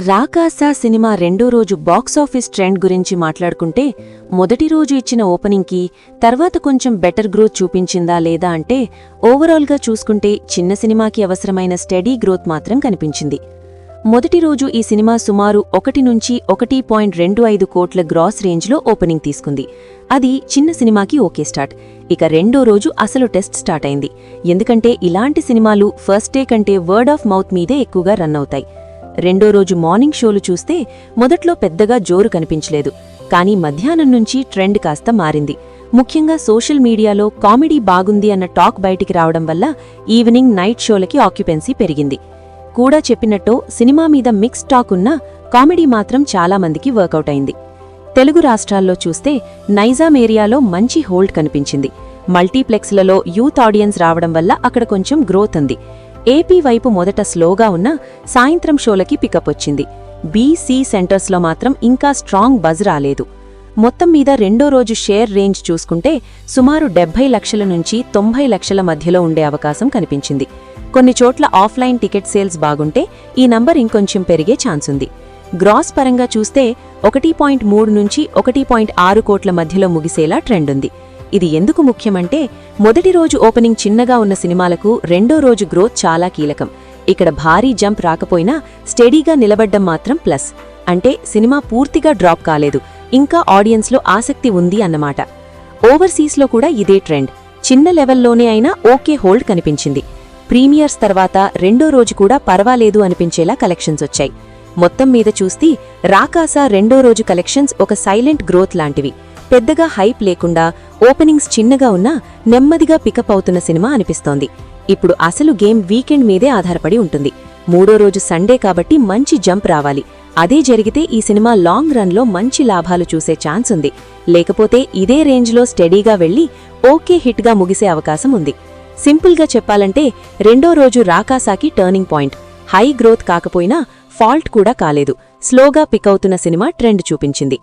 రాకాసా cinema రెండో రోజు box office trend గురించి మాట్లాడుకుంటే మొదటి రోజు ఇచ్చిన ఓపెనింగ్కి తర్వాత కొంచెం బెటర్ గ్రోత్ చూపించిందా లేదా అంటే ఓవరాల్గా చూసుకుంటే చిన్న సినిమాకి అవసరమైన స్టడీ గ్రోత్ మాత్రం కనిపించింది. మొదటి రోజు ఈ సినిమా సుమారు 1 నుంచి 1.25 కోట్ల గ్రాస్ రేంజ్లో ఓపెనింగ్ తీసుకుంది. అది చిన్న సినిమాకి ఓకే స్టార్ట్. ఇక రెండో రోజు అసలు టెస్ట్ స్టార్ట్ అయింది. ఎందుకంటే ఇలాంటి సినిమాలు ఫస్ట్ డే కంటే వర్డ్ ఆఫ్ మౌత్ మీదే ఎక్కువగా రన్ అవుతాయి. రెండో రోజు మార్నింగ్ షోలు చూస్తే మొదట్లో పెద్దగా జోరు కనిపించలేదు. కానీ మధ్యాహ్నం నుంచి ట్రెండ్ కాస్త మారింది. ముఖ్యంగా సోషల్ మీడియాలో కామెడీ బాగుంది అన్న టాక్ బయటికి రావడం వల్ల ఈవినింగ్ నైట్ షోలకి ఆక్యుపెన్సీ పెరిగింది. కూడా చెప్పినట్టు సినిమా మీద మిక్స్ టాక్ ఉన్నా కామెడీ మాత్రం చాలా మందికి వర్కౌట్ అయింది. తెలుగు రాష్ట్రాల్లో చూస్తే నైజాం ఏరియాలో మంచి హోల్డ్ కనిపించింది. మల్టీప్లెక్స్లలో యూత్ ఆడియన్స్ రావడం వల్ల అక్కడ కొంచెం గ్రోత్ ఉంది. ఏపీ వైపు మొదట స్లోగా ఉన్న సాయంత్రం షోలకి పికప్ వచ్చింది. బీసీ సెంటర్స్లో మాత్రం ఇంకా స్ట్రాంగ్ బజ్ రాలేదు. మొత్తం మీద రెండో రోజు షేర్ రేంజ్ చూసుకుంటే సుమారు 70 లక్షల నుంచి 90 లక్షల మధ్యలో ఉండే అవకాశం కనిపించింది. కొన్ని చోట్ల ఆఫ్లైన్ టికెట్ సేల్స్ బాగుంటే ఈ నంబర్ ఇంకొంచెం పెరిగే ఛాన్స్ ఉంది. గ్రాస్ పరంగా చూస్తే 1.3 నుంచి 1.6 కోట్ల మధ్యలో ముగిసేలా ట్రెండ్ ఉంది. ఇది ఎందుకు ముఖ్యమంటే మొదటి రోజు ఓపెనింగ్ చిన్నగా ఉన్న సినిమాలకు రెండో రోజు గ్రోత్ చాలా కీలకం. ఇక్కడ భారీ జంప్ రాకపోయినా స్టెడీగా నిలబడ్డం మాత్రం ప్లస్. అంటే సినిమా పూర్తిగా డ్రాప్ కాలేదు, ఇంకా ఆడియన్స్లో ఆసక్తి ఉంది అన్నమాట. ఓవర్సీస్లో కూడా ఇదే ట్రెండ్. చిన్న లెవెల్లోనే అయినా ఓకే హోల్డ్ కనిపించింది. ప్రీమియర్స్ తర్వాత రెండో రోజు కూడా పర్వాలేదు అనిపించేలా కలెక్షన్స్ వచ్చాయి. మొత్తం మీద చూస్తే రాకాసా రెండో రోజు కలెక్షన్స్ ఒక సైలెంట్ గ్రోత్ లాంటివి. పెద్దగా హైప్ లేకుండా ఓపెనింగ్స్ చిన్నగా ఉన్నా నెమ్మదిగా పికప్ అవుతున్న సినిమా అనిపిస్తోంది. ఇప్పుడు అసలు గేమ్ వీకెండ్ మీదే ఆధారపడి ఉంటుంది. మూడో రోజు సండే కాబట్టి మంచి జంప్ రావాలి. అదే జరిగితే ఈ సినిమా లాంగ్ రన్లో మంచి లాభాలు చూసే ఛాన్స్ ఉంది. లేకపోతే ఇదే రేంజ్లో స్టడీగా వెళ్లి ఓకే హిట్గా ముగిసే అవకాశం ఉంది. సింపుల్గా చెప్పాలంటే రెండో రోజు రాకాసాకి టర్నింగ్ పాయింట్. హై గ్రోత్ కాకపోయినా ఫాల్ట్ కూడా కాలేదు. స్లోగా పిక్ అవుతున్న సినిమా ట్రెండ్ చూపించింది.